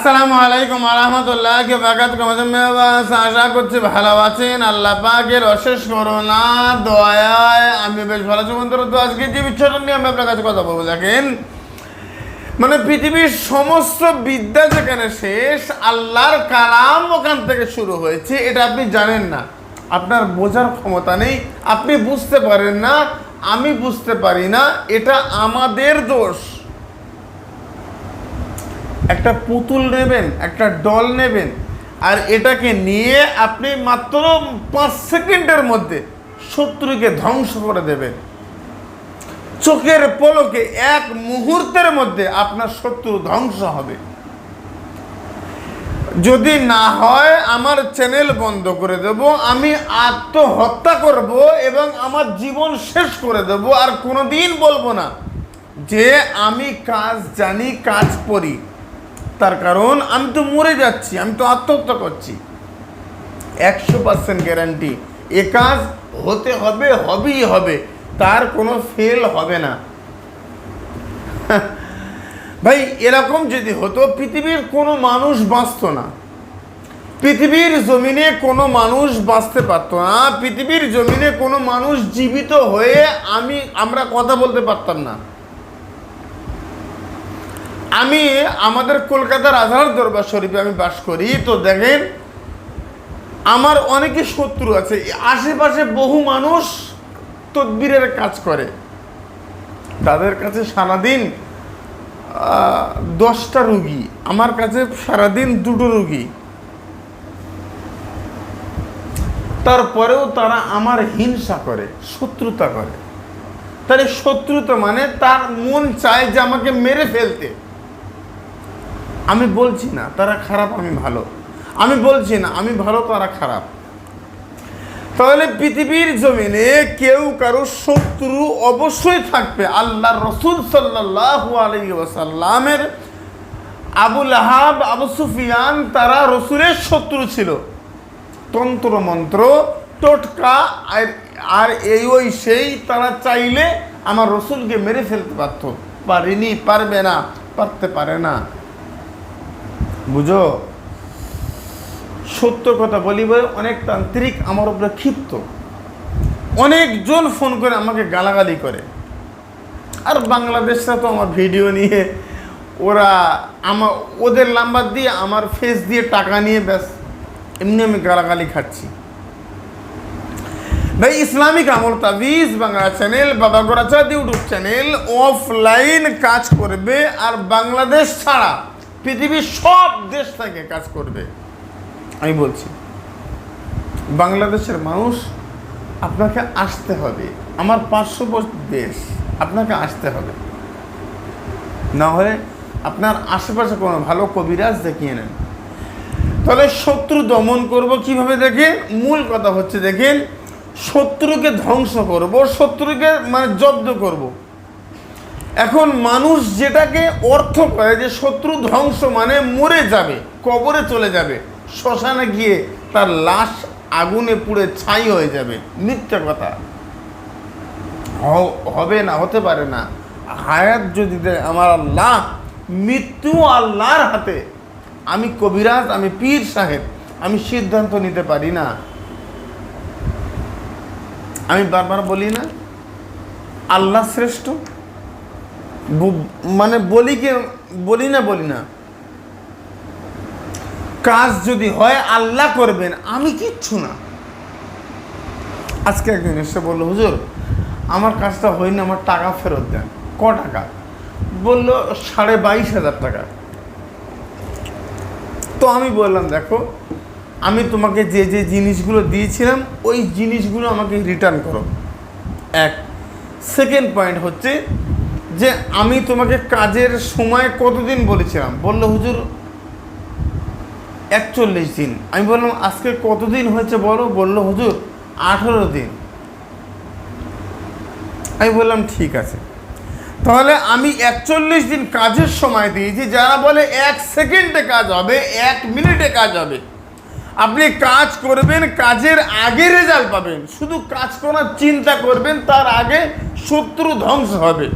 আসসালামু আলাইকুম ওয়া রাহমাতুল্লাহি ওয়া বারাকাতুহু। আশা করছি ভালো আছেন। আল্লাহ পাকের অশেষ করুণা দয়ায় আমি বেশ ভালো আছি বন্ধুরা। তো আজকে যে বিষয়টা নিয়ে আমি আপনার কাছে কথা বলবো, দেখেন মানে পৃথিবীর সমস্ত বিদ্যা যেখানে শেষ, আল্লাহর কালাম ওখান থেকে শুরু হয়েছে। এটা আপনি জানেন না, আপনার বোঝার ক্ষমতা নেই, আপনি বুঝতে পারেন না, আমি বুঝতে পারি না, এটা আমাদের দোষ। একটা পুতুল নেবেন, একটা ডল নেবেন, আর এটাকে নিয়ে আপনি মাত্র 5 সেকেন্ডের মধ্যে শত্রুকে ধ্বংস করে দেবেন। চোখের পলকে এক মুহূর্তের মধ্যে আপনার শত্রু ধ্বংস হবে। যদি না হয় আমার চ্যানেল বন্ধ করে দেব, আমি আত্মহত্যা করব এবং আমার জীবন শেষ করে দেব। আর কোনোদিন বলবো না যে আমি কাজ জানি, কাজ করি। তার কারণ আমি তো মরে যাচ্ছি, আমি তো আত্মহত্যা করছি। 100% গ্যারান্টি এ কাজ হতে হবে, হবেই হবে, তার কোনো ফেল হবে না। ভাই এরকম যদি হতো পৃথিবীর কোনো মানুষ বাঁচত না, পৃথিবীর জমিনে কোনো মানুষ বাঁচতে পারতো না, পৃথিবীর জমিনে কোনো মানুষ জীবিত হয়ে আমরা কথা বলতে পারতাম না। আমি আমাদের কলকাতার আজহার দরবার শরীফে আমি বাস করি। তো দেখেন আমার অনেকে শত্রু আছে, আশেপাশে বহু মানুষ তদবিরের কাজ করে, তাদের কাছে সারাদিন 10টা রুগী, আমার কাছে সারাদিন 2টো রুগী। তারপরেও তারা আমার হিংসা করে, শত্রুতা করে। তাহলে শত্রুতা মানে তার মন চায় যে আমাকে মেরে ফেলতে। আমি বলছি না তারা খারাপ, আমি ভালো। আমি বলছি না আমি ভালো, তারা খারাপ। তাহলে পৃথিবীর জমিনে কেউ কারো শত্রু অবশ্যই থাকবে। আল্লাহর রাসূল সাল্লাল্লাহু আলাইহি ওয়াসাল্লামের আবু লাহাব, আবু সুফিয়ান, তারা রাসূলের শত্রু ছিল। তন্ত্র মন্ত্র, টোটকা আর ওই সেই, তারা চাইলে আমার রাসূলকে মেরে ফেলতে পারত। পারেনি, পারবে না, পারতে পারে না। বুঝো, সত্য কথা বলি বলে অনেক তান্ত্রিক আমার উপরে ক্ষিপ্ত। অনেকজন ফোন করে আমাকে গালাগালি করে। আর বাংলাদেশরা তো আমার ভিডিও নিয়ে ওরা ওদের নাম্বার দিয়ে আমার ফেস দিয়ে টাকা নিয়ে ব্যাস এমনি আমি গালাগালি খাচ্ছি। ভাই ইসলামিক আমল তাবিজ বাংলা চ্যানেল, বাবা গোরাচাঁদ ইউটিউব চ্যানেল অফলাইন কাজ করবে, আর বাংলাদেশ ছাড়া পৃথিবীর সব দেশ থেকে কাজ করবে। আমি বলছি বাংলাদেশের মানুষ আপনাকে আসতে হবে, আমার 500 দেশ, আপনাকে আসতে হবে। না হলে আপনার আশেপাশে কোনো ভালো কবিরাজ দেখিয়ে নেন। তাহলে শত্রু দমন করব কিভাবে? দেখেন, মূল কথা হচ্ছে দেখেন, শত্রুকে ধ্বংস করব, শত্রুকে মানে জব্দ করব। এখন মানুষ যেটাকে অর্থ করে যে শত্রু ধ্বংস মানে মরে যাবে, কবরে চলে যাবে, শ্মশানে গিয়ে তার লাশ আগুনে পুড়ে ছাই হয়ে যাবে, মিথ্যা কথা। হবে না, হতে পারে না। হায়াত যদি দেয় আমার আল্লাহ, মৃত্যু আল্লাহর হাতে। আমি কবিরাজ, আমি পীর সাহেব, আমি সিদ্ধান্ত নিতে পারি না। আমি বারবার বলি না আল্লাহ শ্রেষ্ঠ, মানে বলি না কাজ যদি হয় আল্লাহ করবেন, আমি কিচ্ছু না। আজকে একজন এসে বললো, হুজুর আমার কাজটা হয়নি, আমার টাকা ফেরত দেন। ক টাকা? বললো 22,500 টাকা। তো আমি বললাম, দেখো আমি তোমাকে যে যে জিনিসগুলো দিয়েছিলাম ওই জিনিসগুলো আমাকে রিটার্ন করো। এক। সেকেন্ড পয়েন্ট হচ্ছে যে আমি তোমাকে কাজের সময় কতদিন বলেছিলাম? বললো হুজুর 41 দিন। আমি বললাম আজকে কতদিন হয়েছে বলো? বললো হুজুর 18 দিন। আমি বললাম ঠিক আছে, তাহলে আমি 41 দিন কাজের সময় দিয়েছি। যারা বলে 1 সেকেন্ডে কাজ হবে, 1 মিনিটে কাজ হবে, আপনি কাজ করবেন, কাজের আগে রেজাল্ট পাবেন। শুধু কাজ করার চিন্তা করবেন, তার আগে শত্রু ধ্বংস হবে।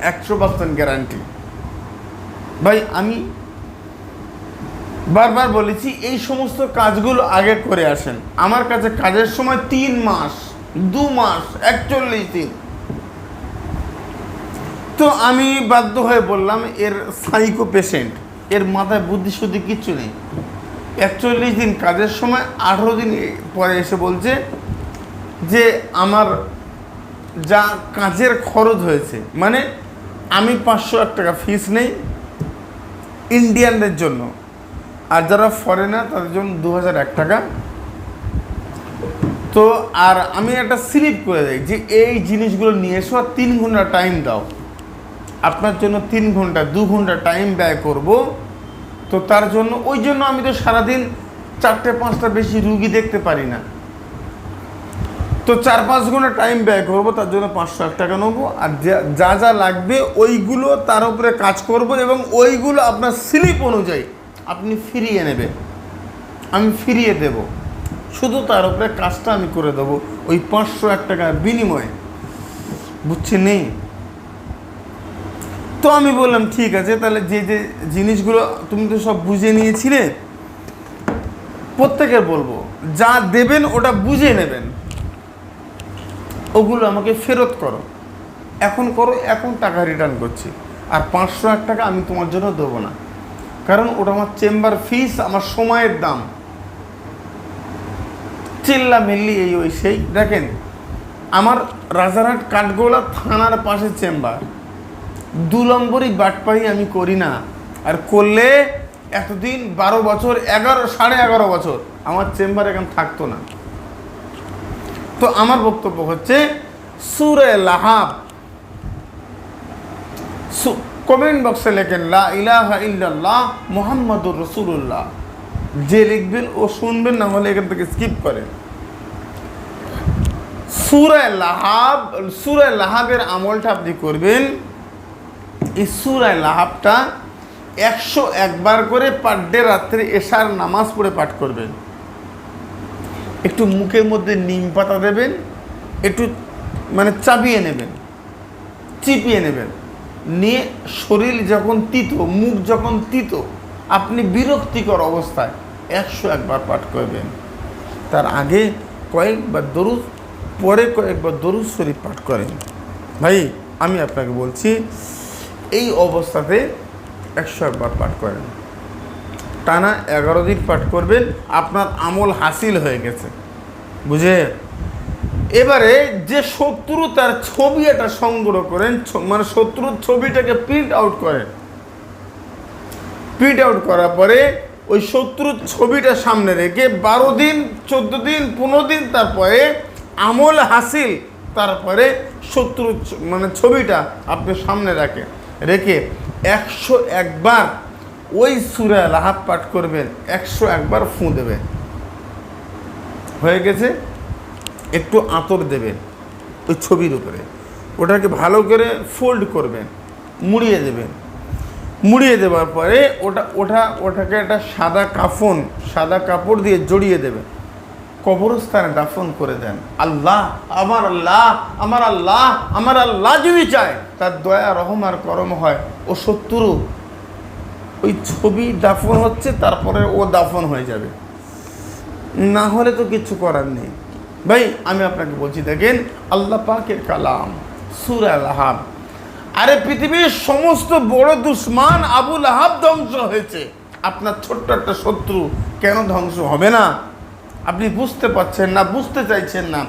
100% গ্যারান্টি। ভাই আমি বারবার বলেছি এই সমস্ত কাজগুলো আগে করে আসেন। আমার কাছে কাজের সময় 3 মাস, 2 মাস, 41 দিন। তো আমি বাধ্য হয়ে বললাম এর সাইকো পেশেন্ট, এর মাথায় বুদ্ধি শুদ্ধি কিচ্ছু নেই। 41 দিন কাজের সময় 18 দিন পরে এসে বলছে যে আমার যা কাজের খরচ হয়েছে, মানে আমি 501 টাকা ফিস নেই ইন্ডিয়ানদের জন্য, আর যারা ফরেনার তাদের জন্য 2001 টাকা। তো আর আমি একটা স্লিপ করে দিই যে এই জিনিসগুলো নিয়ে এসো, আর 3 ঘন্টা টাইম দাও, আপনার জন্য 3 ঘন্টা 2 ঘন্টা টাইম ব্যয় করব। তো তার জন্য ওই জন্য আমি তো সারাদিন 4-5টা বেশি রুগী দেখতে পারি না, তো 4-5 ঘন্টা টাইম ব্যয় করবো, তার জন্য 501 টাকা নেবো। আর যা যা লাগবে ওইগুলো তার উপরে কাজ করব, এবং ওইগুলো আপনার স্লিপ অনুযায়ী আপনি ফিরিয়ে নেবেন, আমি ফিরিয়ে দেব, শুধু তার উপরে কাজটা আমি করে দেবো ওই 501 টাকার বিনিময়ে, বুঝছি নেই। তো আমি বললাম ঠিক আছে, তাহলে যে যে জিনিসগুলো তুমি তো সব বুঝে নিয়েছিলে, প্রত্যেকের বলবো যা দেবেন ওটা বুঝে নেবেন, ওগুলো আমাকে ফেরত করো, এখন করো, এখন টাকা রিটার্ন করছি। আর 501 টাকা আমি তোমার জন্য দেবো না, কারণ ওটা আমার চেম্বার ফিস, আমার সময়ের দাম। চিল্লা মিল্লি এই ওই সেই। দেখেন আমার রাজারহাট কাঠগোলা থানার পাশে চেম্বার, 2 নম্বরই বাটপাড়ি আমি করি না, আর করলে এতদিন 12 বছর 11.5 বছর আমার চেম্বার এখন থাকতো না। তো আমার বক্তব্য হচ্ছে সূরা লাহাব, কমেন্ট বক্সে লেখেন লা ইলাহা ইল্লাল্লাহ মুহাম্মাদুর রাসূলুল্লাহ, যে লিখবেন ও শুনবেন, না হলে এখান থেকে স্কিপ করেন। সূরা লাহাবের আমলটা আপনি করবেন। এই সূরা লাহাবটা 101 বার করে পার ডে রাত্রে এশার নামাজ পড়ে পাঠ করবেন। একটু মুখের মধ্যে নিম পাতা দেবেন, একটু মানে চাবিয়ে নেবেন, চিপিয়ে নেবেন, নিয়ে শরীর যখন তিতো, মুখ যখন তিতো, আপনি বিরক্তিকর অবস্থায় 101 বার পাঠ করবেন। তার আগে কয়েকবার দরুদ, পরে কয়েকবার দরুদ শরীফ পাঠ করেন। ভাই আমি আপনাকে বলছি এই অবস্থাতে 101 বার পাঠ করেন, টানা 11 দিন পাঠ করবেন, আপনার আমল হাসিল হয়ে গেছে, বুঝে। এবারে যে শত্রু তার ছবি এটা সংগ্রহ করেন, মানে শত্রুর ছবিটাকে প্রিন্ট আউট করেন, প্রিন্ট আউট করার পরে ওই শত্রুর ছবিটা সামনে রেখে 12 দিন 14 দিন 15 দিন তারপরে আমল হাসিল, তারপরে শত্রুর মানে ছবিটা আপনি সামনে রেখে 101 বার ওই সূরা লাহাব পাঠ করবেন, 101 বার ফুঁ দেবেন। হয়ে গেছে? একটু আতর দেবেন ওই ছবির উপরে, ওটাকে ভালো করে ফোল্ড করবেন, মুড়িয়ে দেবেন। মুড়িয়ে দেওয়ার পরে ওটাকে একটা সাদা কাপড় দিয়ে জড়িয়ে দেবেন, কবরস্থানে দাফন করে দেন। আল্লাহ আমার আল্লাহ যদি চায় তার দয়া রহম আর করম হয়, ও শত্রু ওই ছবি দাফন হচ্ছে, তারপরে ও দাফন হয়ে যাবে, না হলে তো কিছু করার নেই। ভাই আমি আপনাকে বলছি, দেখেন আল্লাহ পাকের কালাম সূরা লাহাব। আরে পৃথিবীর সমস্ত বড় দুশমান আবু লাহাব ধ্বংস হয়েছে, আপনার ছোট্ট একটা শত্রু কেন ধ্বংস হবে না? আপনি বুঝতে পারছেন না, বুঝতে চাইছেন না।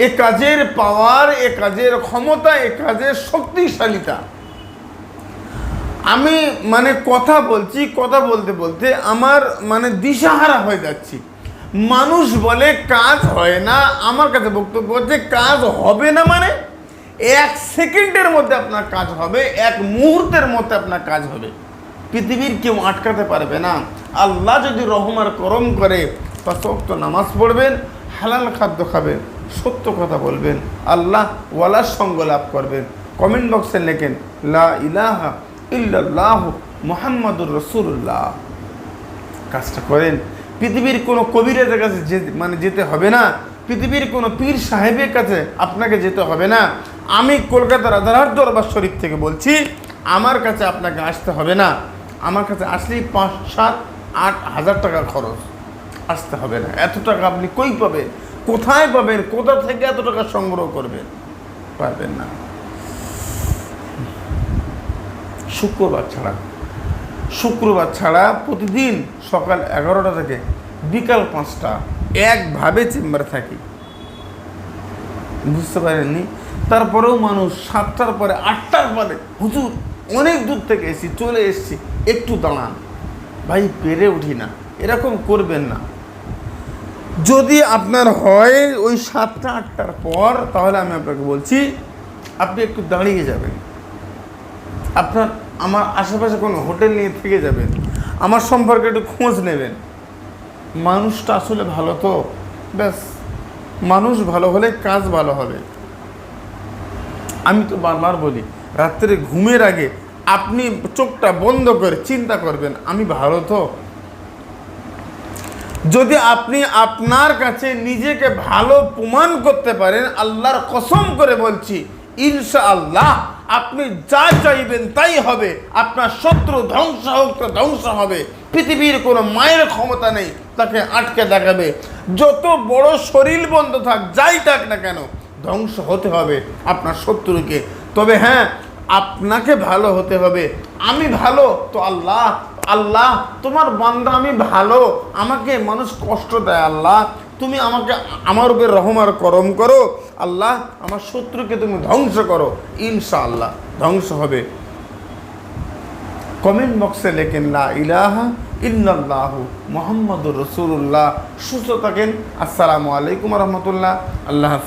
এ কাজের পাওয়ার, এ কাজের ক্ষমতা, এ কাজের শক্তিশালিতা। আমি মানে কথা বলতে বলতে আমার মানে দিশাহারা হয়ে যাচ্ছি। মানুষ বলে কাজ হয় না, আমার কাছে বক্তব্য হচ্ছে কাজ হবে না, মানে 1 সেকেন্ডের মধ্যে আপনার কাজ হবে, 1 মুহূর্তের মধ্যে আপনার কাজ হবে। পৃথিবীর কেউ আটকাতে পারবে না। আল্লাহ যদি রহম আর করম করে, 5 ওয়াক্ত নামাজ পড়বেন, হালাল খাদ্য খাবেন, সত্য কথা বলবেন, আল্লাহ ওয়ালার সঙ্গ লাভ করবেন। কমেন্ট বক্সে লেখেন লা ইলাহা ইল্লাল্লাহ মুহাম্মাদুর রাসূলুল্লাহ। কাজটা করেন। পৃথিবীর কোনো কবিরাজের কাছে যেতে হবে না, পৃথিবীর কোনো পীর সাহেবের কাছে আপনাকে যেতে হবে না। আমি কলকাতার রাজারহাট দরবার শরীফ থেকে বলছি, আমার কাছে আপনাকে আসতে হবে না। আমার কাছে আসলেই 5, 7, 8,000 টাকা খরচ, আসতে হবে না। এত টাকা আপনি কই পাবেন, কোথায় পাবেন, কোথা থেকে এত টাকা সংগ্রহ করবেন? পারবেন না। শুক্রবার ছাড়া প্রতিদিন সকাল 11টা থেকে বিকাল 5টা একভাবে চেম্বারে থাকি। বুঝতে পারেননি? তারপরেও মানুষ 7টার পরে 8টার পরে, হুজুর অনেক দূর থেকে চলে এসেছি, একটু দাঁড়ান। ভাই পেরে উঠি না, এরকম করবেন না। যদি আপনার হয় ওই 7টা 8টার পর, তাহলে আমি আপনাকে বলছি আপনি একটু দাঁড়িয়ে যাবেন। আপনার আমার আশেপাশে কোনো হোটেল নিয়ে থেকে যাবেন, আমার সম্পর্কে একটু খোঁজ নেবেন। মানুষটা আসলে ভালো তো, ব্যাস। মানুষ ভালো হলে কাজ ভালো হবে। আমি তো বারবার বলি, রাত্রে ঘুমের আগে আপনি চোখটা বন্ধ করে চিন্তা করবেন, আমি ভালো তো। যদি আপনি আপনার কাছে নিজেকে ভালো প্রমাণ করতে পারেন, আল্লাহর কসম করে বলছি, ইনশাআল্লাহ আপনি যা চাইবেন তাই হবে। আপনার শত্রু ধ্বংস হোক তো ধ্বংস হবে। পৃথিবীর কোনো মায়ের ক্ষমতা নেই তাকে আটকে দেখাবে। যত বড় শরীর বন্ধ থাক, যাই থাক না কেন, ধ্বংস হতে হবে আপনার শত্রুকে। তবে হ্যাঁ, আপনাকে ভালো হতে হবে। আমি ভালো তো আল্লাহ, আল্লাহ তোমার বান্দা আমি ভালো, আমাকে মানুষ কষ্ট দেয়, আল্লাহ তুমি আমাকে, আমার উপর রহম আর করম করো, আল্লাহ আমার শত্রুকে তুমি ধ্বংস করো। ইনশাআল্লাহ ধ্বংস হবে। কমেন্ট বক্সে লেখেন লা ইলাহা ইল্লাল্লাহু মুহাম্মাদুর রাসূলুল্লাহ। সুস্থ থাকেন। আসসালামু আলাইকুম রহমতুল্লাহ। আল্লাহ হাফেজ।